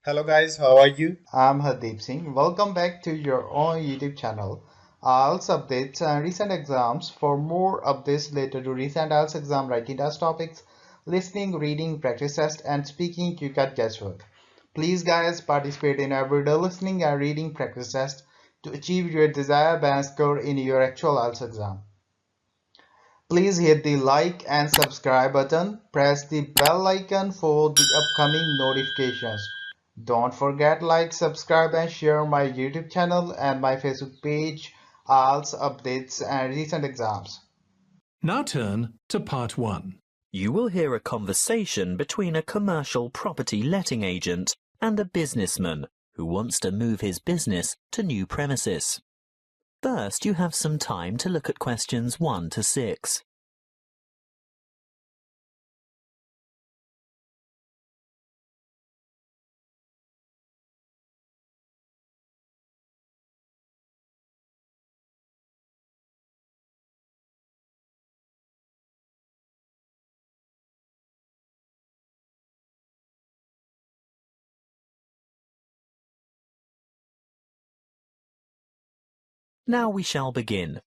Hello guys, how are you? I'm Hardeep Singh. Welcome back to your own YouTube channel. IELTS updates and recent exams. For more updates related to recent IELTS exam writing test topics, listening, reading, practice test, and speaking, you got guesswork. Please, guys, participate in everyday listening and reading practice test to achieve your desired band score in your actual IELTS exam. Please hit the like and subscribe button. Press the bell icon for the upcoming notifications. Don't forget like, subscribe and share my YouTube channel and my Facebook page, IELTS updates and recent exams. Now turn to part 1. You will hear a conversation between a commercial property letting agent and a businessman who wants to move his business to new premises. First, you have some time to look at questions 1 to 6. Now we shall begin.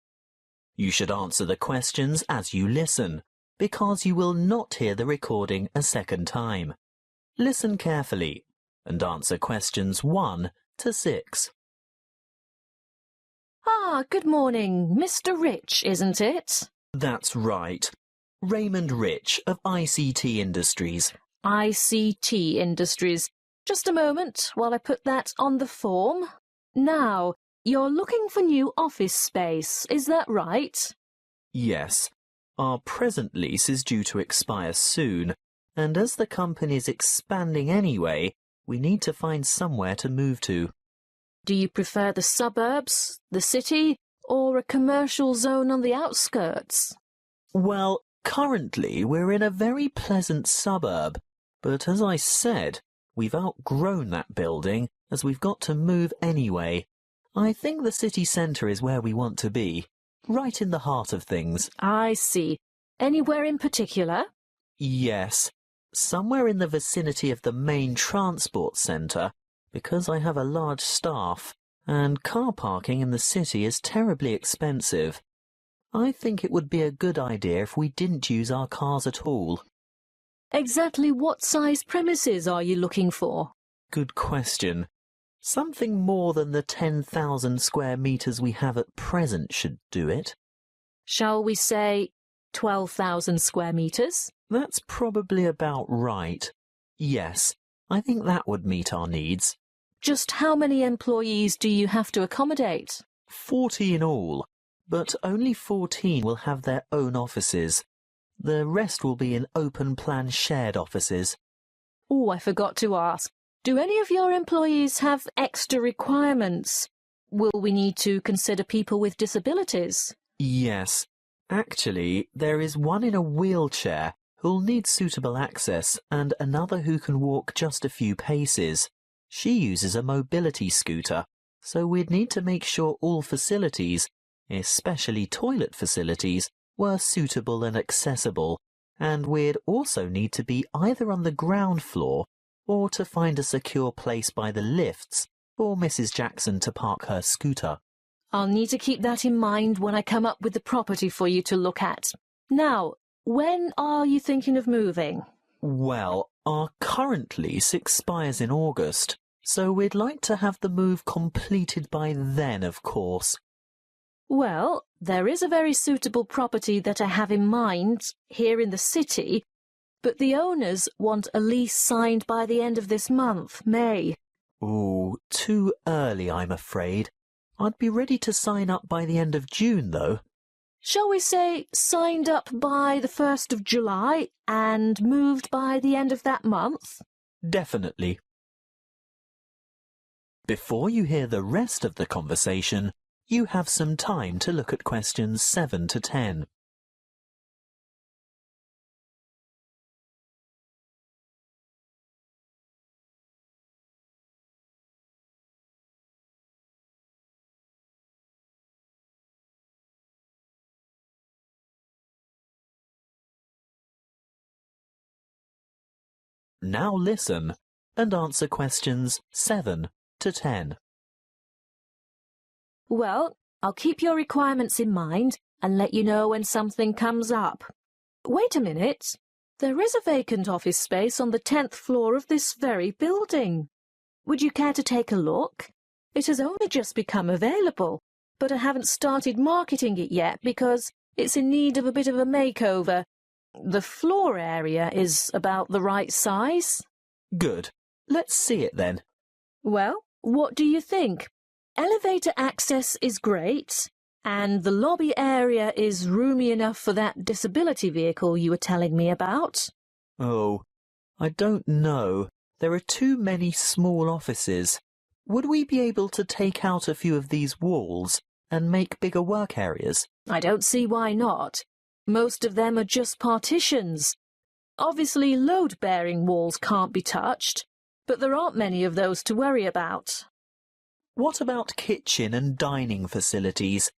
You should answer the questions as you listen, because you will not hear the recording a second time. Listen carefully and answer questions 1 to 6. Good morning. Mr. Rich, isn't it? That's right. Raymond Rich of ICT Industries. ICT Industries. Just a moment while I put that on the form. Now, you're looking for new office space, is that right? Yes. Our present lease is due to expire soon, and as the company is expanding anyway, we need to find somewhere to move to. Do you prefer the suburbs, the city, or a commercial zone on the outskirts? Well, currently we're in a very pleasant suburb, but as I said, we've outgrown that building as we've got to move anyway. I think the city centre is where we want to be, right in the heart of things. I see. Anywhere in particular? Yes, somewhere in the vicinity of the main transport centre, because I have a large staff, and car parking in the city is terribly expensive. I think it would be a good idea if we didn't use our cars at all. Exactly what size premises are you looking for? Good question. Something more than the 10,000 square metres we have at present should do it. Shall we say 12,000 square metres? That's probably about right. Yes, I think that would meet our needs. Just how many employees do you have to accommodate? 40 in all, but only 14 will have their own offices. The rest will be in open-plan shared offices. Oh, I forgot to ask. Do any of your employees have extra requirements? Will we need to consider people with disabilities? Yes. Actually, there is one in a wheelchair who'll need suitable access and another who can walk just a few paces. She uses a mobility scooter, so we'd need to make sure all facilities, especially toilet facilities, were suitable and accessible, and we'd also need to be either on the ground floor or to find a secure place by the lifts for Mrs. Jackson to park her scooter. I'll need to keep that in mind when I come up with the property for you to look at. Now, when are you thinking of moving? Well, our current lease expires in August, so we'd like to have the move completed by then, of course. Well, there is a very suitable property that I have in mind here in the city, but the owners want a lease signed by the end of this month, May. Ooh, too early, I'm afraid. I'd be ready to sign up by the end of June, though. Shall we say signed up by the 1st of July and moved by the end of that month? Definitely. Before you hear the rest of the conversation, you have some time to look at questions 7 to 10. Now listen and answer questions 7 to 10. Well, I'll keep your requirements in mind and let you know when something comes up. Wait a minute. There is a vacant office space on the 10th floor of this very building. Would you care to take a look? It has only just become available, but I haven't started marketing it yet because it's in need of a bit of a makeover. The floor area is about the right size. Good. Let's see it then. Well, what do you think? Elevator access is great, and the lobby area is roomy enough for that disability vehicle you were telling me about. Oh, I don't know. There are too many small offices. Would we be able to take out a few of these walls and make bigger work areas? I don't see why not. Most of them are just partitions. Obviously, load-bearing walls can't be touched, but there aren't many of those to worry about. What about kitchen and dining facilities?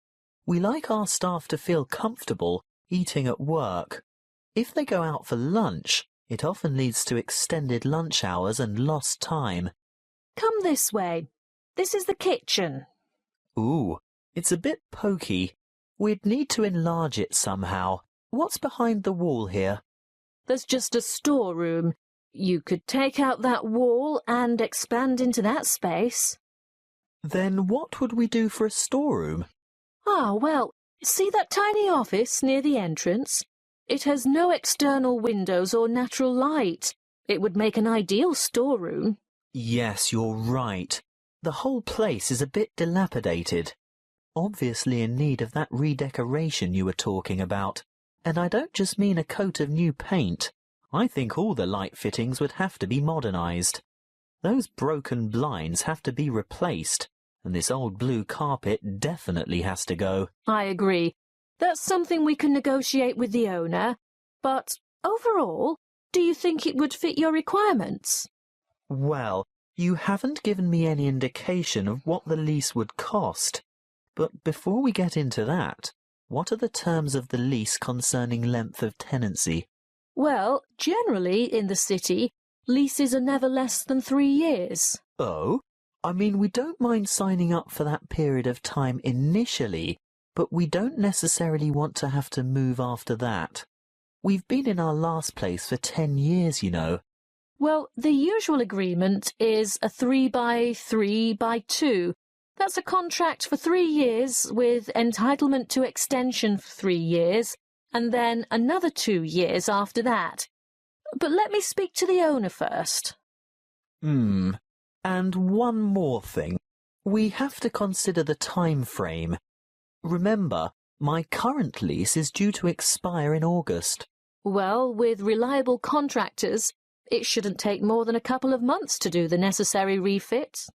We like our staff to feel comfortable eating at work. If they go out for lunch, it often leads to extended lunch hours and lost time. Come this way. This is the kitchen. Ooh, it's a bit pokey. We'd need to enlarge it somehow. What's behind the wall here? There's just a storeroom. You could take out that wall and expand into that space. Then what would we do for a storeroom? Ah, well, see that tiny office near the entrance? It has no external windows or natural light. It would make an ideal storeroom. Yes, you're right. The whole place is a bit dilapidated. Obviously in need of that redecoration you were talking about. And I don't just mean a coat of new paint. I think all the light fittings would have to be modernised. Those broken blinds have to be replaced, and this old blue carpet definitely has to go. I agree. That's something we can negotiate with the owner. But overall, do you think it would fit your requirements? Well, you haven't given me any indication of what the lease would cost. But before we get into that, what are the terms of the lease concerning length of tenancy? Well, generally in the city, leases are never less than 3 years. Oh? I mean, we don't mind signing up for that period of time initially, but we don't necessarily want to have to move after that. We've been in our last place for 10 years, you know. Well, the usual agreement is a 3x3x2. That's a contract for 3 years with entitlement to extension for 3 years, and then another 2 years after that. But let me speak to the owner first. And one more thing. We have to consider the time frame. Remember, my current lease is due to expire in August. Well, with reliable contractors, it shouldn't take more than a couple of months to do the necessary refits.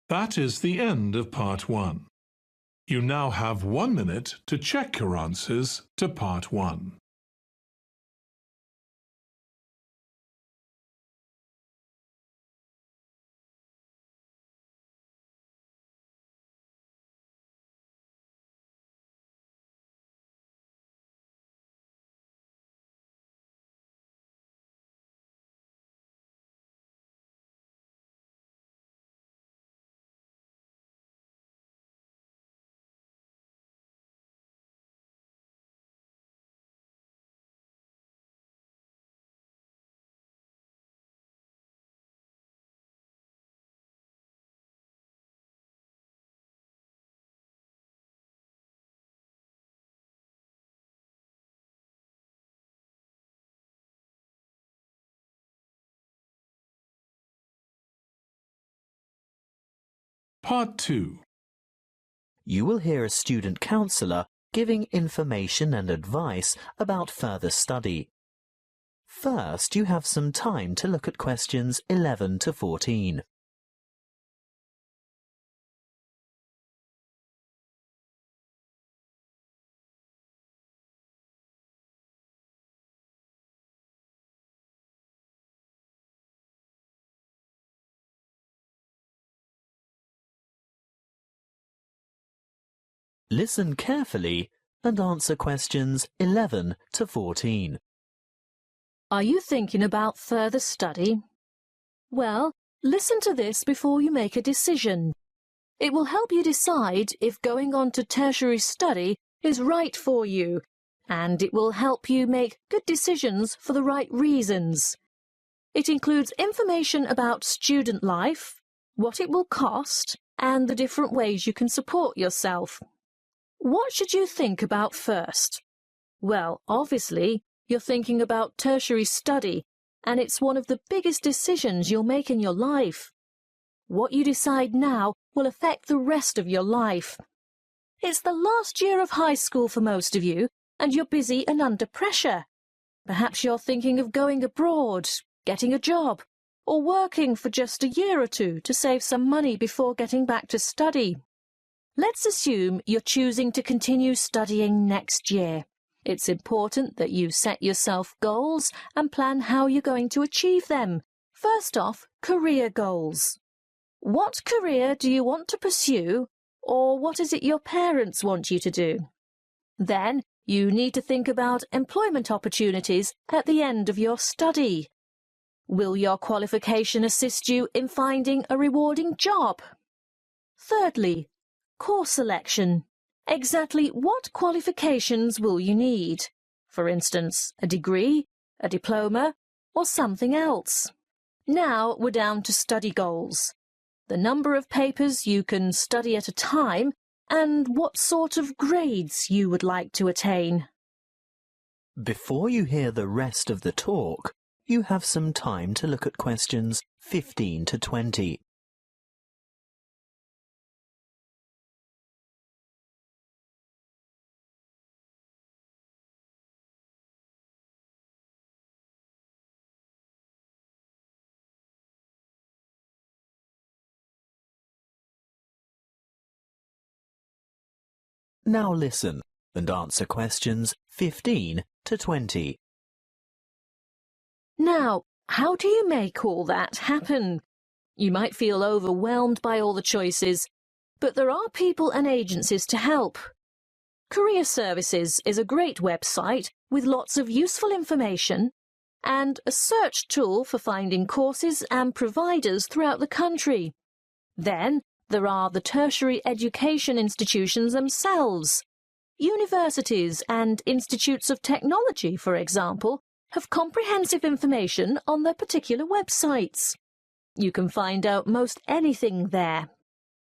That is the end of Part 1. You now have 1 minute to check your answers to Part 1. Part 2. You will hear a student counsellor giving information and advice about further study. First, you have some time to look at questions 11 to 14. Listen carefully and answer questions 11 to 14. Are you thinking about further study? Well, listen to this before you make a decision. It will help you decide if going on to tertiary study is right for you, and it will help you make good decisions for the right reasons. It includes information about student life, what it will cost, and the different ways you can support yourself. What should you think about first? Well, obviously, you're thinking about tertiary study, and it's one of the biggest decisions you'll make in your life. What you decide now will affect the rest of your life. It's the last year of high school for most of you, and you're busy and under pressure. Perhaps you're thinking of going abroad, getting a job, or working for just a year or two to save some money before getting back to study. Let's assume you're choosing to continue studying next year. It's important that you set yourself goals and plan how you're going to achieve them. First off, career goals. What career do you want to pursue, or what is it your parents want you to do? Then, you need to think about employment opportunities at the end of your study. Will your qualification assist you in finding a rewarding job? Thirdly, course selection. Exactly what qualifications will you need? For instance, a degree, a diploma, or something else. Now we're down to study goals. The number of papers you can study at a time, and what sort of grades you would like to attain. Before you hear the rest of the talk, you have some time to look at questions 15 to 20. Now listen and answer questions 15 to 20. Now, how do you make all that happen? You might feel overwhelmed by all the choices, but there are people and agencies to help. Career Services is a great website with lots of useful information and a search tool for finding courses and providers throughout the country. Then, there are the tertiary education institutions themselves. Universities and institutes of technology, for example, have comprehensive information on their particular websites. You can find out most anything there.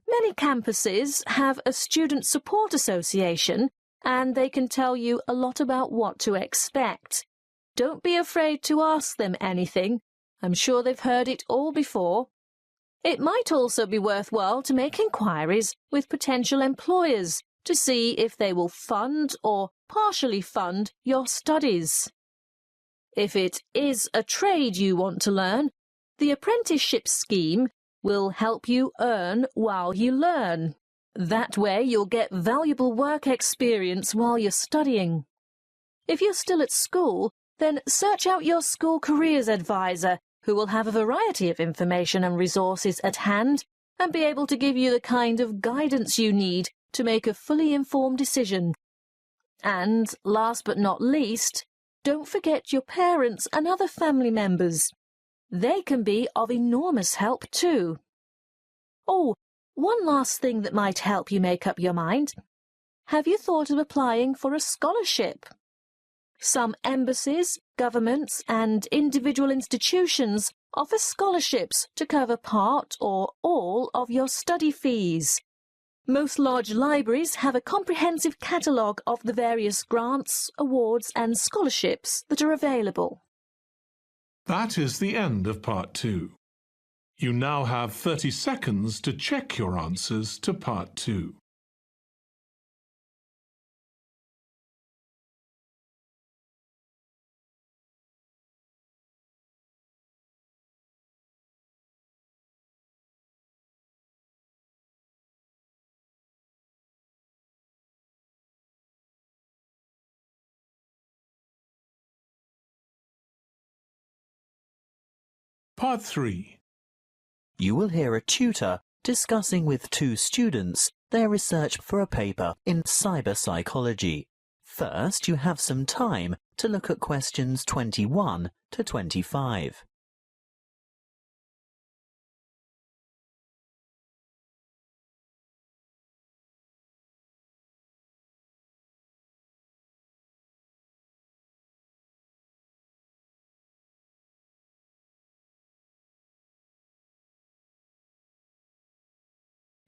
Many campuses have a student support association, and they can tell you a lot about what to expect. Don't be afraid to ask them anything. I'm sure they've heard it all before. It might also be worthwhile to make inquiries with potential employers to see if they will fund or partially fund your studies. If it is a trade you want to learn, the apprenticeship scheme will help you earn while you learn. That way you'll get valuable work experience while you're studying. If you're still at school, then search out your school careers advisor, who will have a variety of information and resources at hand and be able to give you the kind of guidance you need to make a fully informed decision. And, last but not least, don't forget your parents and other family members. They can be of enormous help too. Oh, one last thing that might help you make up your mind. Have you thought of applying for a scholarship? Some embassies, governments and individual institutions offer scholarships to cover part or all of your study fees. Most large libraries have a comprehensive catalogue of the various grants, awards and scholarships that are available. That is the end of part 2. You now have 30 seconds to check your answers to part 2. Part 3. You will hear a tutor discussing with 2 students their research for a paper in cyber psychology. First, you have some time to look at questions 21 to 25.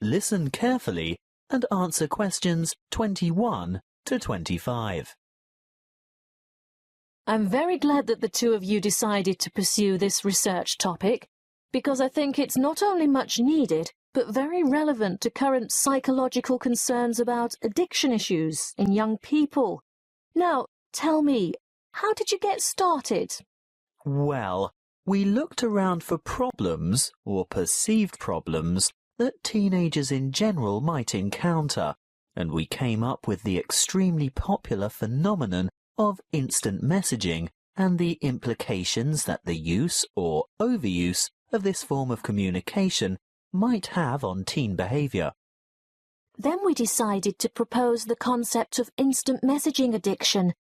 Listen carefully and answer questions 21 to 25. I'm very glad that the two of you decided to pursue this research topic, because I think it's not only much needed, but very relevant to current psychological concerns about addiction issues in young people. Now, tell me, how did you get started? Well, we looked around for problems, or perceived problems, that teenagers in general might encounter, and we came up with the extremely popular phenomenon of instant messaging and the implications that the use or overuse of this form of communication might have on teen behaviour. Then we decided to propose the concept of instant messaging addiction.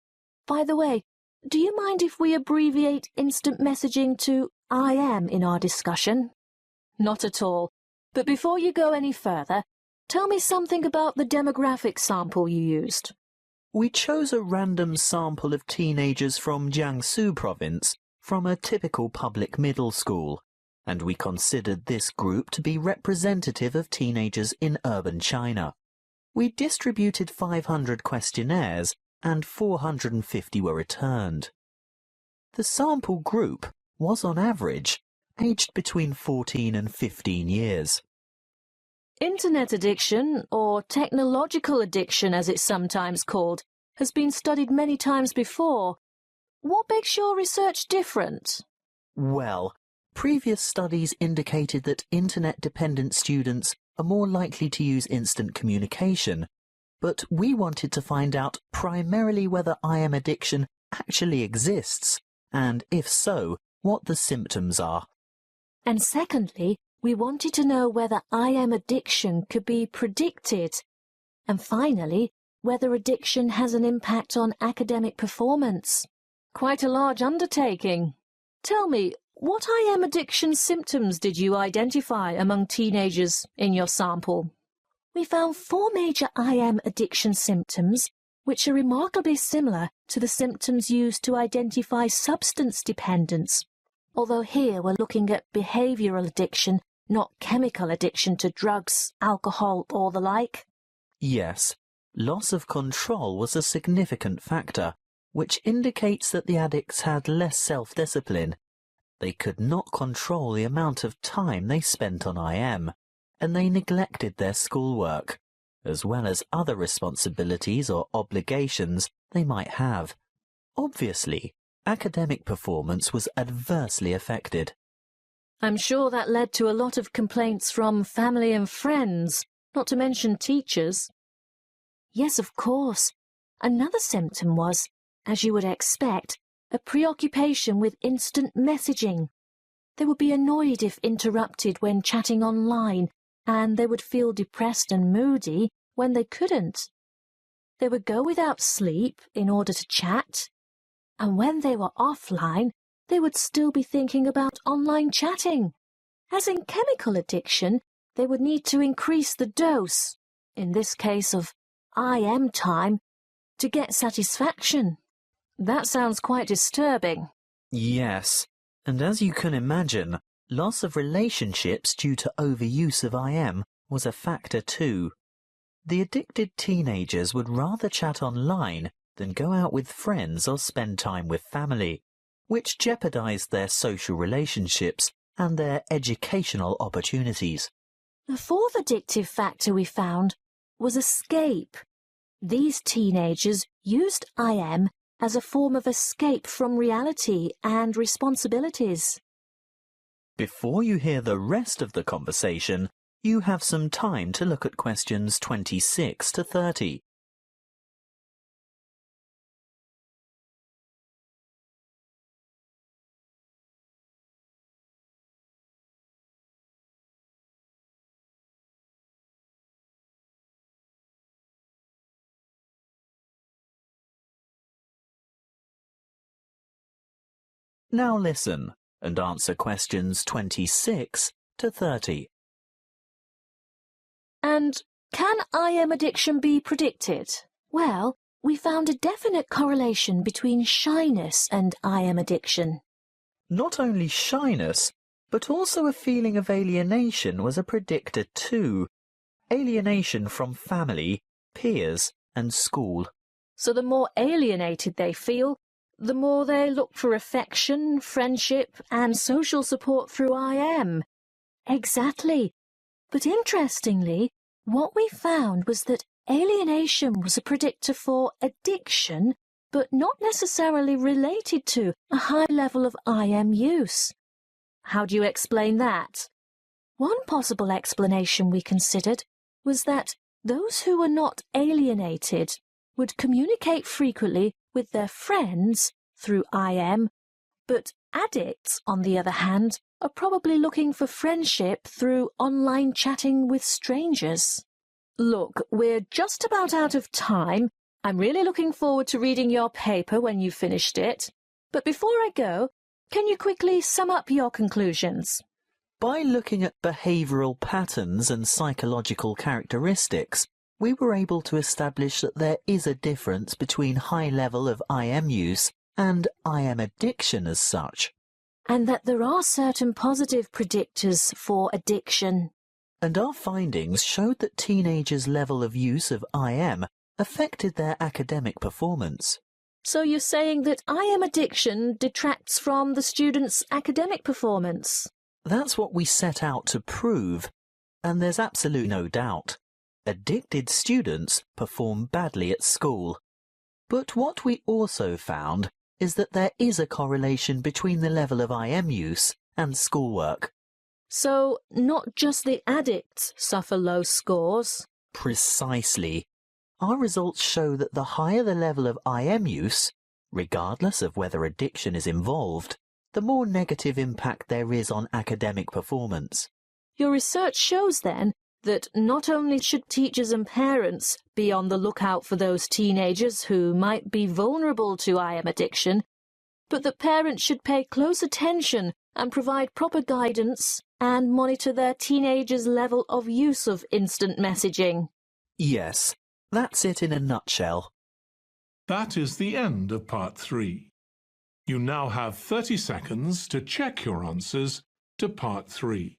By the way, do you mind if we abbreviate instant messaging to IM in our discussion? Not at all. But before you go any further, tell me something about the demographic sample you used. We chose a random sample of teenagers from Jiangsu province from a typical public middle school, and we considered this group to be representative of teenagers in urban China. We distributed 500 questionnaires and 450 were returned. The sample group was on average aged between 14 and 15 years. Internet addiction, or technological addiction as it's sometimes called, has been studied many times before. What makes your research different? Well, previous studies indicated that internet-dependent students are more likely to use instant communication, but we wanted to find out primarily whether IM addiction actually exists, and if so, what the symptoms are. And secondly, we wanted to know whether IM addiction could be predicted. And finally, whether addiction has an impact on academic performance. Quite a large undertaking. Tell me, what IM addiction symptoms did you identify among teenagers in your sample? We found 4 major IM addiction symptoms, which are remarkably similar to the symptoms used to identify substance dependence. Although here we're looking at behavioural addiction, not chemical addiction to drugs, alcohol, or the like. Yes, loss of control was a significant factor, which indicates that the addicts had less self-discipline. They could not control the amount of time they spent on IM, and they neglected their schoolwork, as well as other responsibilities or obligations they might have. Obviously, academic performance was adversely affected. I'm sure that led to a lot of complaints from family and friends, not to mention teachers. Yes, of course. Another symptom was, as you would expect, a preoccupation with instant messaging. They would be annoyed if interrupted when chatting online, and they would feel depressed and moody when they couldn't. They would go without sleep in order to chat, and when they were offline, they would still be thinking about online chatting. As in chemical addiction, they would need to increase the dose, in this case of IM time, to get satisfaction. That sounds quite disturbing. Yes, and as you can imagine, loss of relationships due to overuse of IM was a factor too. The addicted teenagers would rather chat online than go out with friends or spend time with family, which jeopardized their social relationships and their educational opportunities. The fourth addictive factor we found was escape. These teenagers used IM as a form of escape from reality and responsibilities. Before you hear the rest of the conversation, you have some time to look at questions 26 to 30. Now listen and answer questions 26 to 30. And can IM addiction be predicted? Well, we found a definite correlation between shyness and IM addiction. Not only shyness, but also a feeling of alienation was a predictor too. alienation from family, peers and school. So the more alienated they feel, the more they look for affection, friendship and social support through IM. Exactly. But interestingly, what we found was that alienation was a predictor for addiction, but not necessarily related to a high level of IM use. How do you explain that? One possible explanation we considered was that those who were not alienated would communicate frequently with their friends through IM, but addicts, on the other hand, are probably looking for friendship through online chatting with strangers. Look, we're just about out of time. I'm really looking forward to reading your paper when you've finished it. But before I go, can you quickly sum up your conclusions? By looking at behavioural patterns and psychological characteristics, we were able to establish that there is a difference between high level of IM use and IM addiction as such. And that there are certain positive predictors for addiction. And our findings showed that teenagers' level of use of IM affected their academic performance. So you're saying that IM addiction detracts from the students' academic performance? That's what we set out to prove, and there's absolutely no doubt. Addicted students perform badly at school. But what we also found is that there is a correlation between the level of IM use and schoolwork. So not just the addicts suffer low scores? Precisely. Our results show that the higher the level of IM use, regardless of whether addiction is involved, the more negative impact there is on academic performance. Your research shows then that not only should teachers and parents be on the lookout for those teenagers who might be vulnerable to IM addiction, but that parents should pay close attention and provide proper guidance and monitor their teenagers' level of use of instant messaging. Yes, that's it in a nutshell. That is the end of part 3. You now have 30 seconds to check your answers to part 3.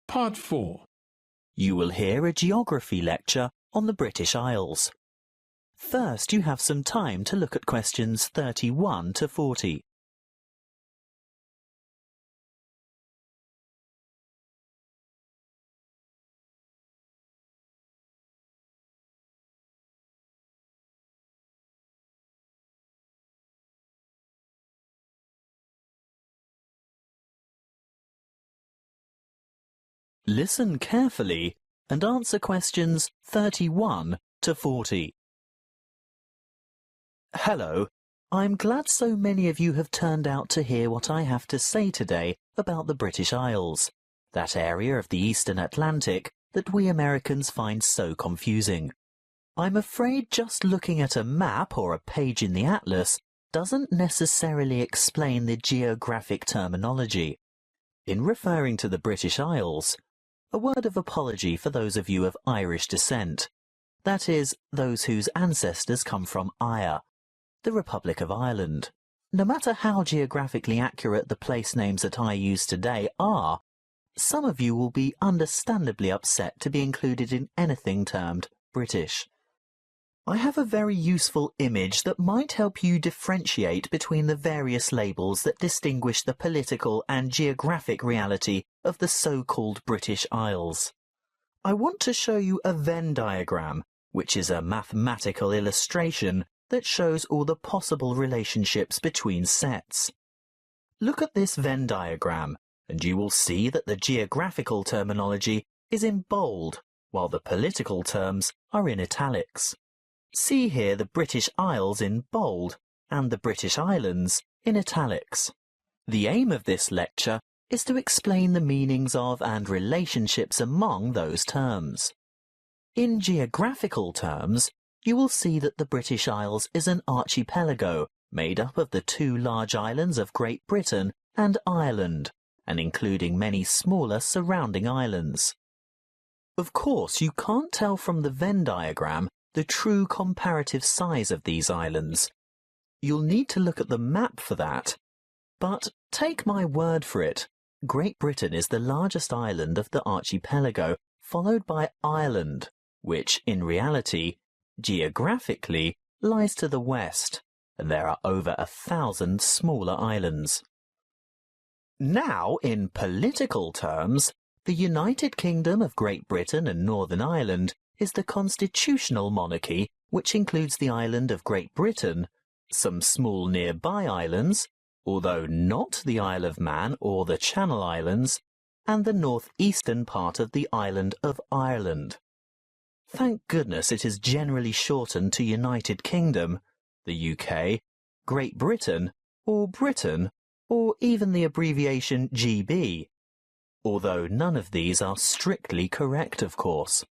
Part 4. You will hear a geography lecture on the British Isles. First, you have some time to look at questions 31 to 40. Listen carefully and answer questions 31 to 40. Hello, I'm glad so many of you have turned out to hear what I have to say today about the British Isles, that area of the Eastern Atlantic that we Americans find so confusing. I'm afraid just looking at a map or a page in the atlas doesn't necessarily explain the geographic terminology. In referring to the British Isles, a word of apology for those of you of Irish descent, that is, those whose ancestors come from Ire, the Republic of Ireland. No matter how geographically accurate the place names that I use today are, some of you will be understandably upset to be included in anything termed British. I have a very useful image that might help you differentiate between the various labels that distinguish the political and geographic reality of the so-called British Isles. I want to show you a Venn diagram, which is a mathematical illustration that shows all the possible relationships between sets. Look at this Venn diagram, and you will see that the geographical terminology is in bold, while the political terms are in italics. See here the British Isles in bold and the British Islands in italics. The aim of this lecture is to explain the meanings of and relationships among those terms. In geographical terms, you will see that the British Isles is an archipelago made up of the two large islands of Great Britain and Ireland, and including many smaller surrounding islands. Of course, you can't tell from the Venn diagram the true comparative size of these islands. You'll need to look at the map for that. But take my word for it, Great Britain is the largest island of the archipelago, followed by Ireland, which in reality, geographically, lies to the west, and there are over 1,000 smaller islands. Now, in political terms, the United Kingdom of Great Britain and Northern Ireland is the constitutional monarchy, which includes the island of Great Britain, some small nearby islands, although not the Isle of Man or the Channel Islands, and the northeastern part of the island of Ireland. Thank goodness it is generally shortened to United Kingdom, the UK, Great Britain, or Britain, or even the abbreviation GB, although none of these are strictly correct, of course.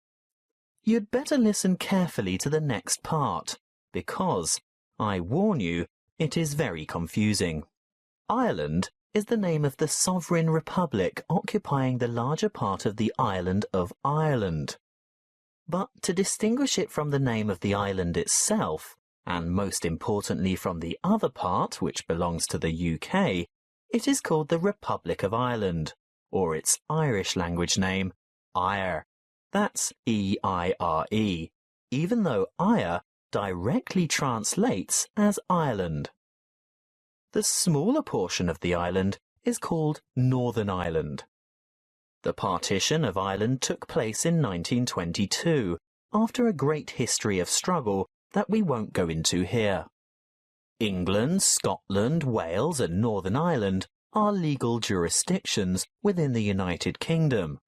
You'd better listen carefully to the next part, because, I warn you, it is very confusing. Ireland is the name of the sovereign republic occupying the larger part of the island of Ireland. But to distinguish it from the name of the island itself, and most importantly from the other part, which belongs to the UK, it is called the Republic of Ireland, or its Irish language name, Eire. That's E-I-R-E, even though Eire directly translates as Ireland. The smaller portion of the island is called Northern Ireland. The partition of Ireland took place in 1922, after a great history of struggle that we won't go into here. England, Scotland, Wales and Northern Ireland are legal jurisdictions within the United Kingdom,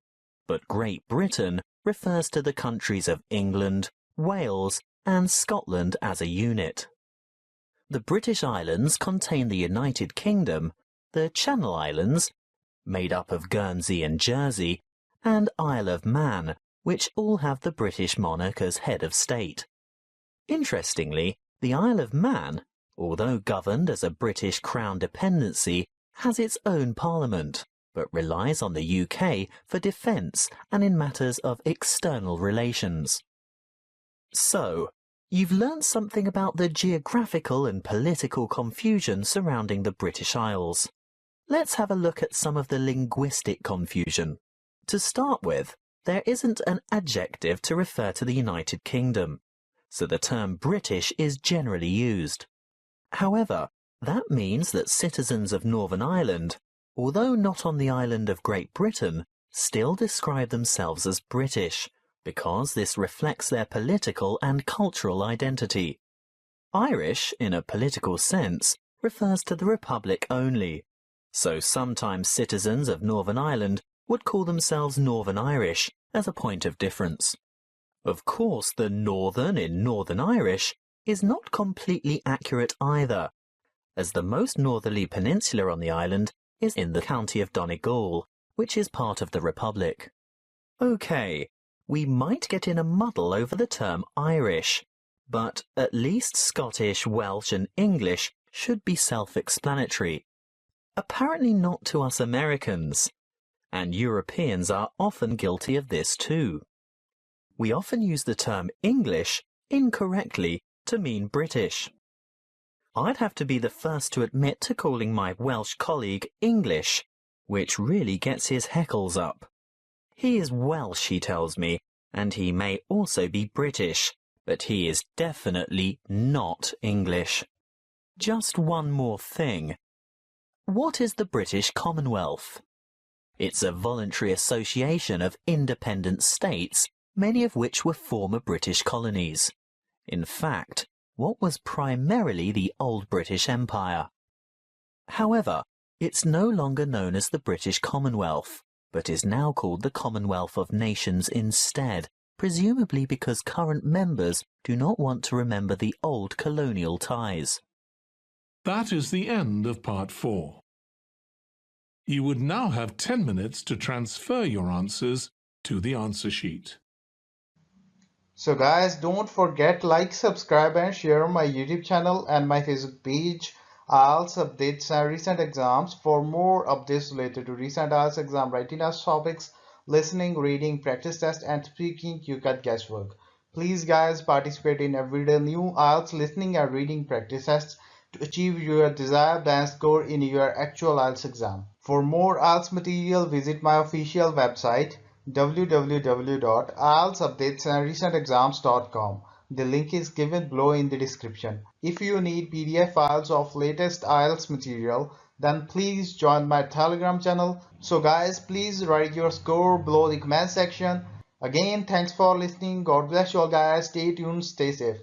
but Great Britain refers to the countries of England, Wales and Scotland as a unit. The British Islands contain the United Kingdom, the Channel Islands, made up of Guernsey and Jersey, and Isle of Man, which all have the British monarch as head of state. Interestingly, the Isle of Man, although governed as a British Crown dependency, has its own parliament, but relies on the UK for defence and in matters of external relations. So, you've learnt something about the geographical and political confusion surrounding the British Isles. Let's have a look at some of the linguistic confusion. To start with, there isn't an adjective to refer to the United Kingdom, so the term British is generally used. However, that means that citizens of Northern Ireland, although not on the island of Great Britain, still describe themselves as British, because this reflects their political and cultural identity. Irish, in a political sense, refers to the Republic only, so sometimes citizens of Northern Ireland would call themselves Northern Irish as a point of difference. Of course, the Northern in Northern Irish is not completely accurate either, as the most northerly peninsula on the island is in the county of Donegal, which is part of the Republic. Okay, we might get in a muddle over the term Irish, but at least Scottish, Welsh and English should be self-explanatory. Apparently not to us Americans, and Europeans are often guilty of this too. We often use the term English incorrectly to mean British. I'd have to be the first to admit to calling my Welsh colleague English, which really gets his heckles up. He is Welsh, he tells me, and he may also be British, but he is definitely not English. Just one more thing. What is the British Commonwealth? It's a voluntary association of independent states, many of which were former British colonies. In fact, what was primarily the old British Empire. However, it's no longer known as the British Commonwealth, but is now called the Commonwealth of Nations instead, presumably because current members do not want to remember the old colonial ties. That is the end of part 4. You would now have 10 minutes to transfer your answers to the answer sheet. So guys, don't forget like, subscribe and share my YouTube channel and my Facebook page. IELTS updates and recent exams. For more updates related to recent IELTS exam writing test topics, listening, reading, practice test and speaking, you got guesswork. Please guys participate in everyday new IELTS listening and reading practice tests to achieve your desired band score in your actual IELTS exam. For more IELTS material, visit my official website www.ieltsupdatesandrecentexams.com. The link is given below in the description. If you need PDF files of latest IELTS material, then please join my Telegram channel. So guys, please write your score below the comment section. Again, thanks for listening. God bless you all guys. Stay tuned, stay safe.